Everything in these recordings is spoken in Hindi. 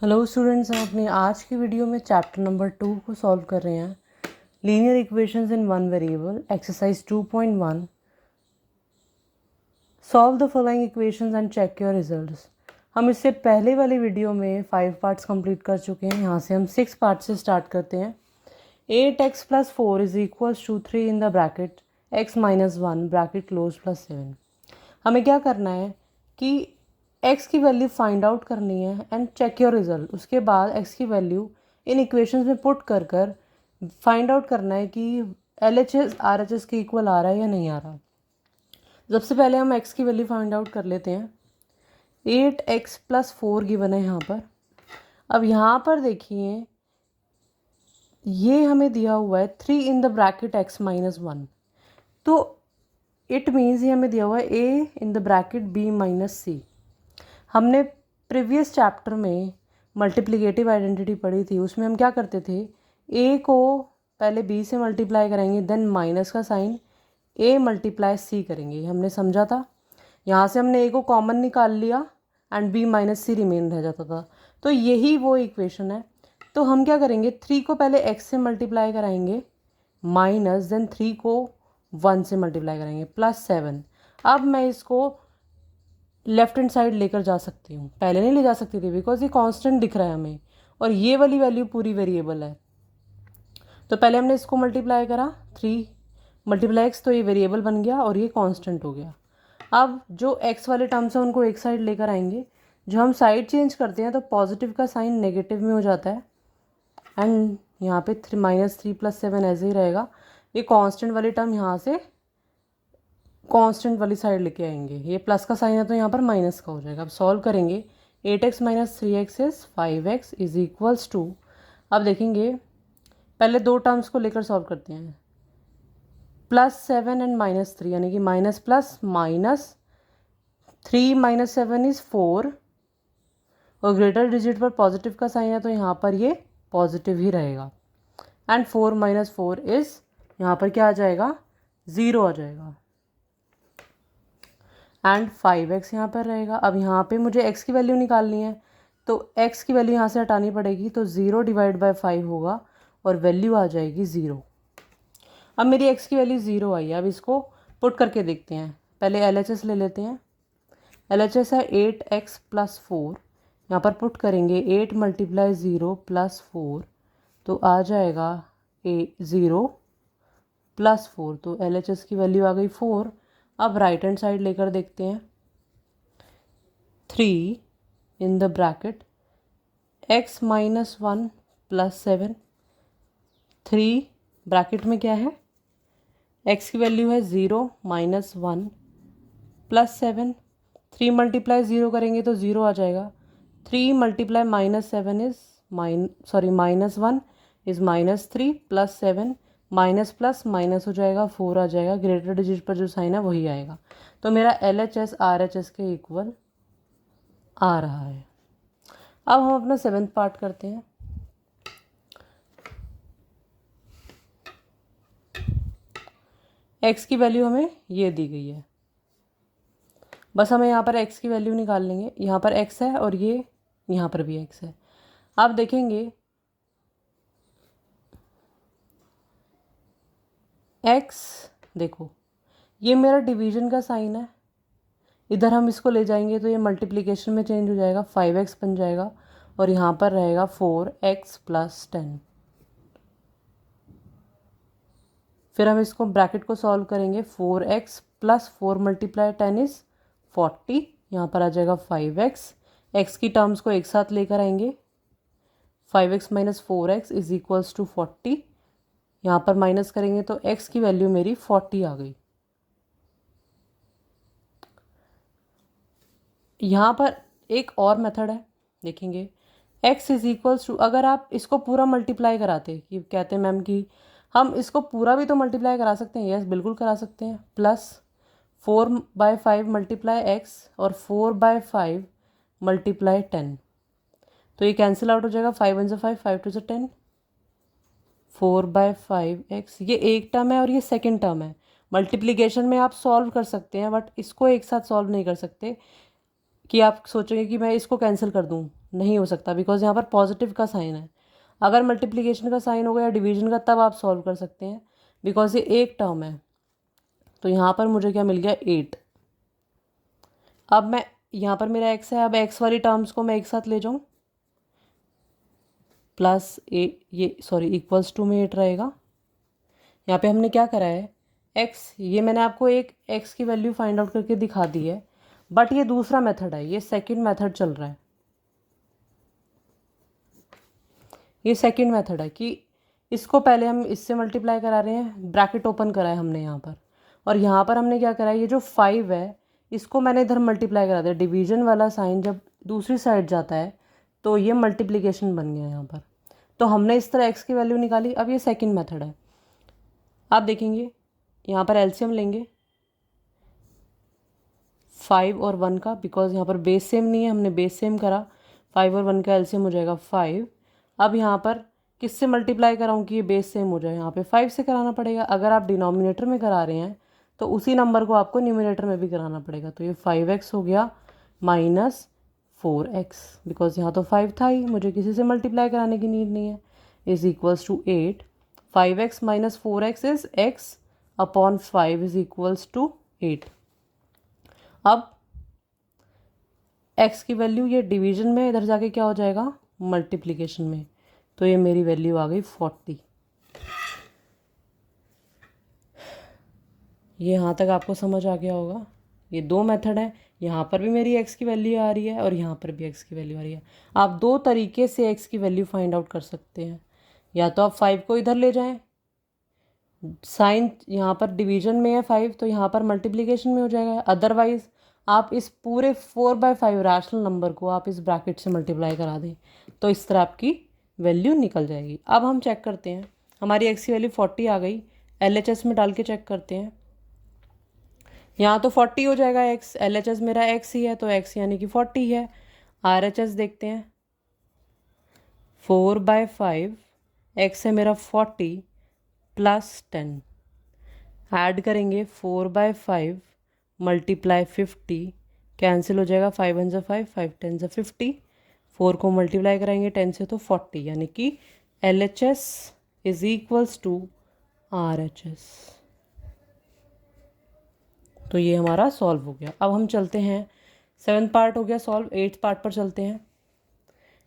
हेलो स्टूडेंट्स, हम अपने आज की वीडियो में चैप्टर नंबर 2 को सॉल्व कर रहे हैं। Linear equations in one variable, exercise 2.1। Solve the following equations and check your results. हम इससे पहले वाली वीडियो में 5 पार्ट्स कंप्लीट कर चुके हैं। यहाँ से हम 6 पार्ट से स्टार्ट करते हैं। 8x+4 is equals to 3 in the bracket x-1 bracket close plus 7। हमें क्या करना है कि x की वैल्यू फाइंड आउट करनी है एंड चेक योर रिजल्ट। उसके बाद x की वैल्यू इन इक्वेशंस में पुट कर कर फाइंड आउट करना है कि LHS RHS के इक्वल आ रहा है या नहीं आ रहा। सबसे पहले हम x की वैल्यू फाइंड आउट कर लेते हैं। 8x+4 गिवन है यहाँ पर। अब यहाँ पर देखिए, ये हमें दिया हुआ है 3 इन द ब्रैकेट x-1, तो इट मीन्स ये हमें दिया हुआ है a in the bracket b-c। हमने प्रीवियस चैप्टर में मल्टीप्लिकेटिव आइडेंटिटी पढ़ी थी, उसमें हम क्या करते थे, a को पहले b से मल्टीप्लाई करेंगे, देन माइनस का साइन a मल्टीप्लाई c करेंगे, हमने समझा था। यहाँ से हमने a को कॉमन निकाल लिया एंड b-c रिमेन रह जाता था। तो यही वो इक्वेशन है। तो हम क्या करेंगे, 3 को पहले x से मल्टीप्लाई कराएंगे माइनस, देन 3 को 1 से मल्टीप्लाई करेंगे प्लस 7। अब मैं इसको लेफ्ट हैंड साइड लेकर जा सकती हूँ, पहले नहीं ले जा सकती थी बिकॉज ये कांस्टेंट दिख रहा है हमें और ये वाली वैल्यू पूरी वेरिएबल है। तो पहले हमने इसको मल्टीप्लाई करा 3 मल्टीप्लाई x, तो ये वेरिएबल बन गया और ये कांस्टेंट हो गया। अब जो x वाले टर्म्स हैं उनको एक साइड लेकर आएंगे। जो हम साइड चेंज करते हैं तो पॉजिटिव का साइन नेगेटिव में हो जाता है एंड यहाँ पे -3 + 7 ऐसे ही रहेगा। ये कांस्टेंट वाली टर्म यहाँ से कांस्टेंट वाली साइड लेके आएंगे। ये प्लस का साइन है तो यहाँ पर माइनस का हो जाएगा। अब सॉल्व करेंगे, 8x - 3x is 5x is equals to, अब देखेंगे पहले दो टर्म्स को लेकर सॉल्व करते हैं, +7 एंड -3, यानी कि माइनस प्लस माइनस 3 - 7 इज 4 और ग्रेटर डिजिट पर पॉजिटिव का साइन है तो यहाँ पर ये पॉजिटिव ही रहेगा एंड 4 - 4 इज, यहाँ पर क्या आ जाएगा, 0 आ जाएगा एंड 5x यहाँ पर रहेगा। अब यहाँ पे मुझे x की वैल्यू निकालनी है तो x की वैल्यू यहाँ से हटानी पड़ेगी, तो 0 / 5 होगा और वैल्यू आ जाएगी 0। अब मेरी x की वैल्यू 0 आई है। अब इसको पुट करके देखते हैं। पहले LHS ले लेते हैं। LHS है 8x+4, यहाँ पर पुट करेंगे 8 × 0 + 4, तो आ जाएगा 0 + 4, तो LHS की वैल्यू आ गई 4। अब राइट हैंड साइड लेकर देखते हैं, 3 in the bracket x-1 + 7। 3 bracket में क्या है, x की वैल्यू है 0 - 1 + 7। 3 × 0 करेंगे तो 0 आ जाएगा। 3 × -7 is -1 is -3 + 7, minus plus minus हो जाएगा, 4 आ जाएगा। ग्रेटर डिजिट पर जो साइन है वही आएगा। तो मेरा LHS RHS के इक्वल आ रहा है। अब हम अपना 7th पार्ट करते हैं। x की वैल्यू हमें ये दी गई है, बस हमें यहाँ पर x की वैल्यू निकाल लेंगे। यहाँ पर x है और ये यहाँ पर भी x है। अब देखेंगे x, देखो ये मेरा डिवीजन का साइन है, इधर हम इसको ले जाएंगे तो ये मल्टीप्लिकेशन में चेंज हो जाएगा, 5x बन जाएगा और यहाँ पर रहेगा 4x + 10। फिर हम इसको ब्रैकेट को सॉल्व करेंगे, 4x + 4 × 10 इज 40, यहाँ पर आ जाएगा 5x। x की टर्म्स को एक साथ लेकर आएंगे, 5x - 4x is equals to 40, यहाँ पर माइनस करेंगे तो x की वैल्यू मेरी 40 आ गई। यहाँ पर एक और मेथड है, देखेंगे x इज इक्वल्स टू, अगर आप इसको पूरा मल्टीप्लाई कराते, कि कहते हैं मैम कि हम इसको पूरा भी तो मल्टीप्लाई करा सकते हैं, यस बिल्कुल करा सकते हैं, +4/5 × x और 4/5 × 10, तो ये कैंसिल आउट हो जाएगा, 5 × 5 5 × 10, 4/5x, ये एक टर्म है और ये सेकेंड टर्म है। मल्टीप्लिकेशन में आप सॉल्व कर सकते हैं बट इसको एक साथ सॉल्व नहीं कर सकते कि आप सोचेंगे कि मैं इसको कैंसिल कर दूं, नहीं हो सकता, बिकॉज यहाँ पर पॉजिटिव का साइन है। अगर मल्टीप्लिकेशन का साइन होगा या डिवीजन का तब आप सॉल्व कर सकते हैं, बिकॉज ये एक टर्म है। तो यहाँ पर मुझे क्या मिल गया 8। अब मैं यहाँ पर मेरा x है, अब x वाली टर्म्स को मैं एक साथ ले जाऊँ, प्लस ये सॉरी इक्वल्स टू में 8 रहेगा। यहाँ पे हमने क्या करा है, x, ये मैंने आपको एक x की वैल्यू फाइंड आउट करके दिखा दी है, बट ये दूसरा मेथड है, ये सेकंड मेथड चल रहा है। ये सेकंड मेथड है कि इसको पहले हम इससे मल्टीप्लाई करा रहे हैं, ब्रैकेट ओपन करा है हमने यहाँ पर, और यहाँ पर हमने क्या करा है, ये जो 5 है इसको मैंने इधर मल्टीप्लाई करा दिया। डिवीजन वाला साइन जब दूसरी साइड जाता है तो ये मल्टीप्लिकेशन बन गया यहाँ पर। तो हमने इस तरह x की वैल्यू निकाली। अब ये सेकंड मेथड है। आप देखेंगे यहाँ पर एलसीएम लेंगे 5 और 1 का, बिकॉज यहाँ पर बेस सेम नहीं है, हमने बेस सेम करा। 5 और 1 का एलसीएम हो जाएगा 5। अब यहाँ पर किससे मल्टीप्लाई कराऊँ कि ये बेस सेम हो जाए, यहाँ पे 5 से कराना पड़ेगा। अगर आप डिनोमिनेटर में करा रहे हैं तो उसी नंबर को आपको न्यूमिनेटर में भी कराना पड़ेगा। तो ये 5x हो गया माइनस 4x, बिकॉज यहाँ तो 5 था ही, मुझे किसी से मल्टीप्लाई कराने की नीड नहीं है, is equals to 8। 5x minus 4x is x upon 5 is equals to 8। अब x की वैल्यू ये डिवीजन में, इधर जाके क्या हो जाएगा मल्टीप्लिकेशन में, तो ये मेरी वैल्यू आ गई 40। ये यहाँ तक आपको समझ आ गया होगा। ये दो मेथड है, यहाँ पर भी मेरी x की वैल्यू आ रही है और यहाँ पर भी x की वैल्यू आ रही है। आप दो तरीके से x की वैल्यू फाइंड आउट कर सकते हैं। या तो आप 5 को इधर ले जाएं, साइन यहाँ पर डिवीजन में है 5 तो यहाँ पर मल्टीप्लिकेशन में हो जाएगा। अदरवाइज आप इस पूरे 4/5 रैशनल नंबर को आप इस ब्रैकेट से मल्टीप्लाई करा दें, तो इस तरह आपकी वैल्यू निकल जाएगी। अब हम चेक करते हैं, हमारी x की वैल्यू 40 आ गई। LHS में डाल के चेक करते हैं। यहाँ तो 40 हो जाएगा x, LHS मेरा x ही है तो x यानी कि 40 है। RHS देखते हैं, 4/5 x है मेरा 40 प्लस 10, ऐड करेंगे 4/5 मल्टीप्लाई 50, कैंसिल हो जाएगा, 5 1 5, 5 10 50, 4 को मल्टीप्लाई कराएंगे 10 से तो 40, यानी कि LHS is equals to RHS। तो ये हमारा सॉल्व हो गया। अब हम चलते हैं, 7th पार्ट हो गया सॉल्व, 8th पार्ट पर चलते हैं।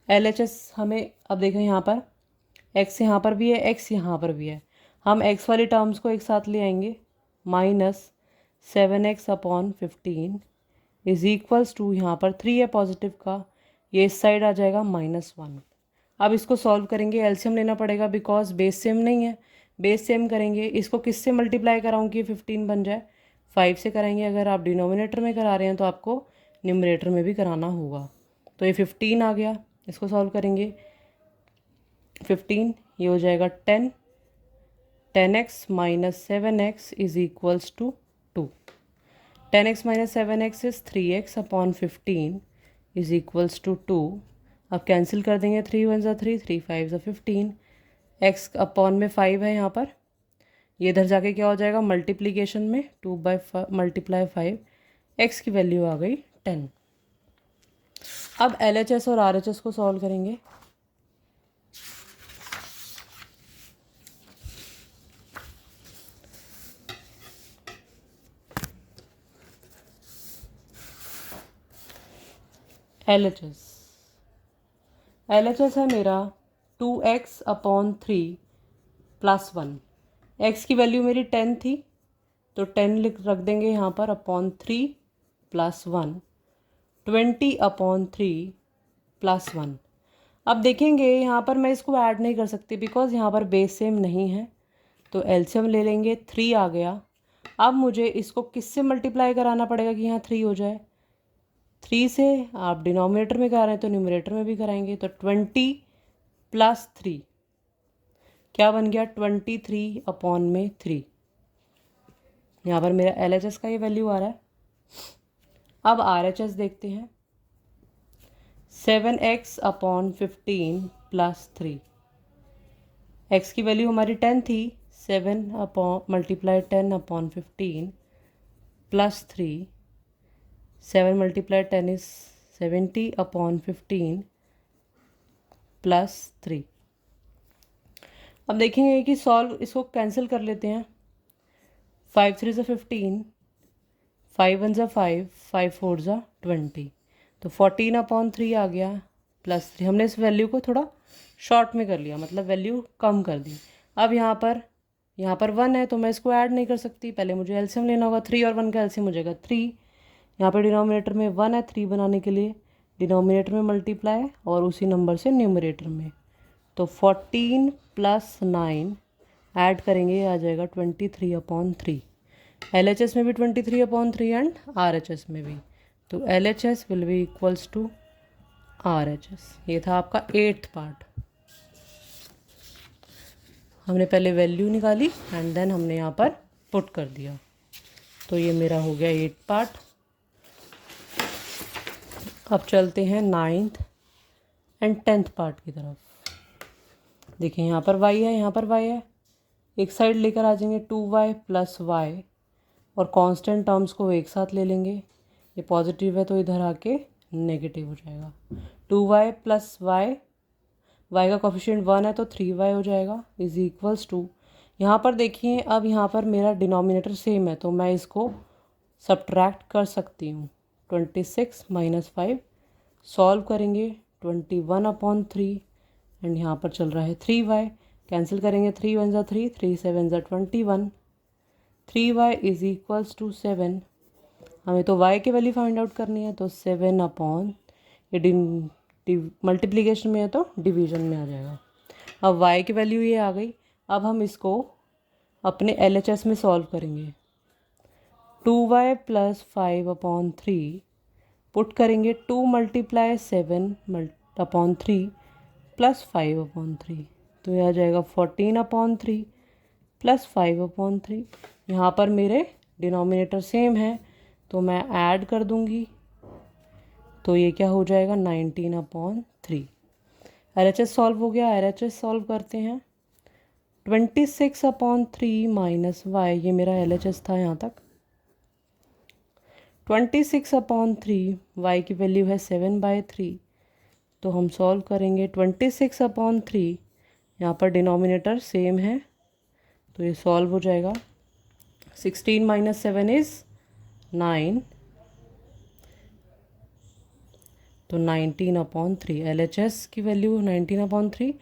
LHS हमें अब देखें, यहाँ पर x यहाँ पर भी है, x यहाँ पर भी है। हम x वाली टर्म्स को एक साथ ले आएंगे, minus 7x upon 15 is equals to, यहाँ पर 3 है पॉजिटिव का, ये इस साइड आ जाएगा -1। अब इसको सॉल्व करेंगे, एलसीएम लेना पड़ेगा बिकॉज बेस सेम नहीं है। बेस सेम करेंगे, इसको किससे मल्टीप्लाई कराऊँ कि 15 बन जाए, 5 से कराएंगे। अगर आप डिनोमिनेटर में करा रहे हैं तो आपको न्यूमरेटर में भी कराना होगा। तो ये 15 आ गया, इसको सॉल्व करेंगे 15, ये हो जाएगा 10, 10x minus 7x is equals to 2। 10x minus 7x is 3x upon 15 is equals to 2। अब कैंसिल कर देंगे, 3 1 ज़ा 3, 3 5 ज़ा 15, x अपॉन में 5 है यहाँ पर, ये इधर जाके क्या हो जाएगा मल्टीप्लिकेशन में, 2 मल्टीप्लाई 5, x की वैल्यू आ गई 10। अब LHS और RHS को सॉल्व करेंगे। LHS है मेरा 2x अपॉन 3 प्लस 1। x की वैल्यू मेरी 10 थी तो 10 रख देंगे यहाँ पर, अपॉन 3 प्लस 1, 20 अपॉन 3 प्लस 1। अब देखेंगे यहाँ पर मैं इसको ऐड नहीं कर सकती बिकॉज यहाँ पर बेस सेम नहीं है, तो एलसीएम ले लेंगे, 3 आ गया। अब मुझे इसको किससे मल्टीप्लाई कराना पड़ेगा कि यहाँ 3 हो जाए, 3 से। आप डिनोमिनेटर में करा रहे हैं तो न्यूमरेटर में भी कराएंगे, तो 20 प्लस 3 क्या बन गया, 23 अपॉन में 3। यहाँ पर मेरा LHS का ये वैल्यू आ रहा है। अब RHS देखते हैं, 7x अपॉन 15 प्लस 3, x की वैल्यू हमारी 10 थी, 7 upon multiply 10 upon 15 plus 3, 7 multiply 10 is 70 upon 15 plus 3। अब देखेंगे कि सॉल्व, इसको कैंसिल कर लेते हैं। 5 3 ज़ा 15, 5 1 ज़ा 5, 5 4 ज़ा 20, तो 14/3 आ गया प्लस 3। हमने इस वैल्यू को थोड़ा शॉर्ट में कर लिया, मतलब वैल्यू कम कर दी। अब यहाँ पर 1 है तो मैं इसको ऐड नहीं कर सकती, पहले मुझे एलसीएम लेना होगा। 3 और 1 का एलसीएम हो जाएगा 3। यहाँ पर डिनोमिनेटर में 1 है, 3 बनाने के लिए डिनोमिनेटर में मल्टीप्लाई और उसी नंबर से न्यूमरेटर में, तो 14 + 9 ऐड करेंगे, आ जाएगा 23/3। LHS में भी 23/3 एंड RHS में भी, तो LHS will be equals to RHS। ये था आपका 8th पार्ट। हमने पहले वैल्यू निकाली एंड देन हमने यहाँ पर पुट कर दिया, तो ये मेरा हो गया 8th पार्ट। अब चलते हैं 9th एंड 10th पार्ट की तरफ। देखिए यहाँ पर y है, यहाँ पर y है, एक साइड लेकर आ जाएंगे 2y + y और कांस्टेंट टर्म्स को एक साथ ले लेंगे। ये पॉजिटिव है तो इधर आके नेगेटिव हो जाएगा। 2y + y, y का कोफिशिएंट 1 है तो 3y हो जाएगा, इज इक्वल्स टू, यहाँ पर देखिए अब यहाँ पर मेरा डिनोमिनेटर सेम है तो मैं इसको सब्ट्रैक्ट कर सकती हूँ। 26 - 5 सॉल्व करेंगे, 21/3 एंड यहाँ पर चल रहा है 3y, कैंसिल करेंगे, 3 1 ज़ा 3, 3 7 ज़ा 21, 3y इज इक्वल्स टू 7। हमें तो y की वैल्यू फाइंड आउट करनी है, तो 7 ये मल्टीप्लिकेशन में है तो डिवीजन में आ जाएगा। अब y की वैल्यू ये आ गई। अब हम इसको अपने LHS में सॉल्व करेंगे। 2y + 5/3 पुट करेंगे, 2 × 7/3 + 5/3, तो यह आ जाएगा 14/3 + 5/3। यहाँ पर मेरे डिनोमिनेटर सेम है तो मैं ऐड कर दूँगी, तो ये क्या हो जाएगा 19/3। LHS सॉल्व हो गया। LHS सॉल्व करते हैं। 26/3 - y, ये मेरा LHS था यहाँ तक। 26/3, y की वैल्यू है 7/3, तो हम सॉल्व करेंगे। 26/3, यहाँ पर डिनोमिनेटर सेम है तो ये सॉल्व हो जाएगा। 16 - 7 इज़ 9, तो 19/3। LHS की वैल्यू 19/3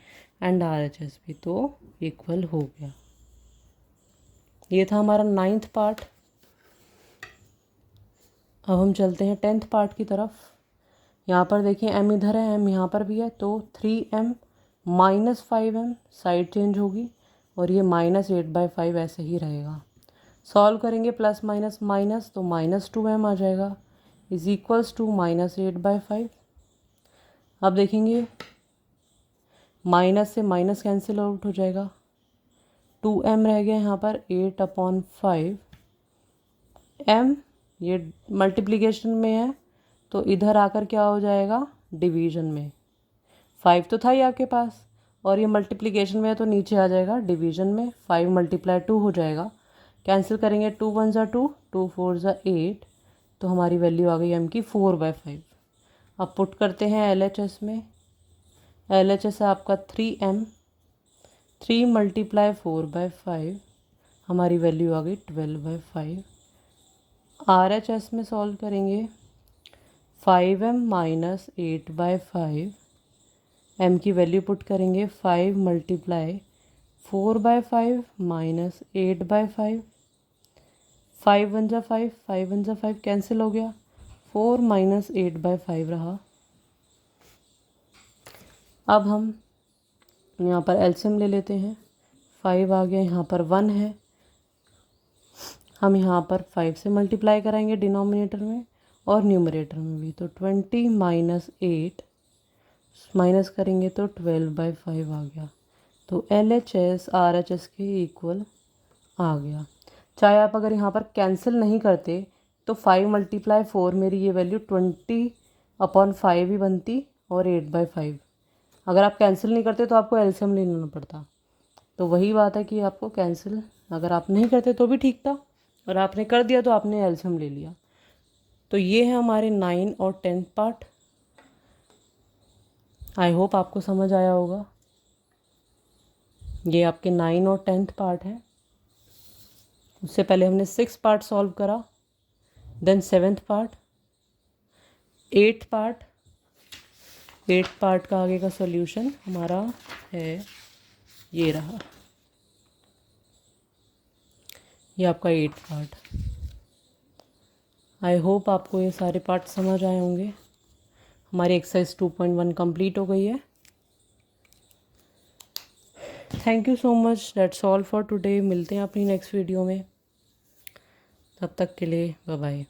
एंड RHS भी तो इक्वल हो गया। ये था हमारा 9th पार्ट। अब हम चलते हैं 10th पार्ट की तरफ। यहाँ पर देखिए m इधर है, m यहाँ पर भी है, तो 3m - 5m साइड चेंज होगी और ये -8/5 ऐसे ही रहेगा। सॉल्व करेंगे, प्लस माइनस माइनस, तो -2m आ जाएगा, इज इक्वल्स टू -8/5। अब देखेंगे माइनस से माइनस कैंसिल आउट हो जाएगा, 2m रह गया यहाँ पर, 8/5 m, ये मल्टीप्लिकेशन में है तो इधर आकर क्या हो जाएगा डिवीज़न में। 5 तो था ही आपके पास और ये मल्टीप्लिकेशन में है तो नीचे आ जाएगा डिवीज़न में। 5 × 2 हो जाएगा, कैंसिल करेंगे, 2 1 ज़ा 2, 2 4 ज़ा 8, तो हमारी वैल्यू आ गई m की 4/5। अब पुट करते हैं LHS में। LHS है आपका 3m, 3 × 4/5, हमारी वैल्यू आ गई 12/5। RHS में सॉल्व करेंगे, 5m - 8/5, m की वैल्यू पुट करेंगे, 5 × 4/5 - 8/5, 5 1 ज़ा 5, 5 1 ज़ा 5 कैंसिल हो गया, 4 - 8/5 रहा। अब हम यहाँ पर एलसीएम ले लेते हैं। 5 आ गया, यहाँ पर 1 है, हम यहाँ पर 5 से मल्टीप्लाई कराएंगे डिनोमिनेटर में और न्यूमरेटर में भी, तो 20 - 8 माइनस करेंगे तो 12/5 आ गया, तो LHS RHS के इक्वल आ गया। चाहे आप अगर यहाँ पर कैंसिल नहीं करते तो 5 × 4 मेरी ये वैल्यू 20/5 ही बनती और 8/5। अगर आप कैंसिल नहीं करते तो आपको एलसीएम लेना पड़ता, तो वही बात है कि आपको कैंसिल अगर आप नहीं करते तो भी ठीक था और आपने कर दिया तो आपने एलसीएम ले लिया। तो ये है हमारे 9 और 10 पार्ट। आई होप आपको समझ आया होगा। ये आपके 9 और 10th पार्ट है। उससे पहले हमने 6 पार्ट सॉल्व करा, then 7th part, 8th part. 8th part का आगे का सॉल्यूशन हमारा है ये रहा, ये आपका 8th पार्ट। आई होप आपको ये सारे पार्ट समझ आए होंगे। हमारी एक्सरसाइज 2.1 कंप्लीट हो गई है। Thank you so much, that's all for today. मिलते हैं अपनी नेक्स्ट वीडियो में, तब तक के लिए बाय बाय।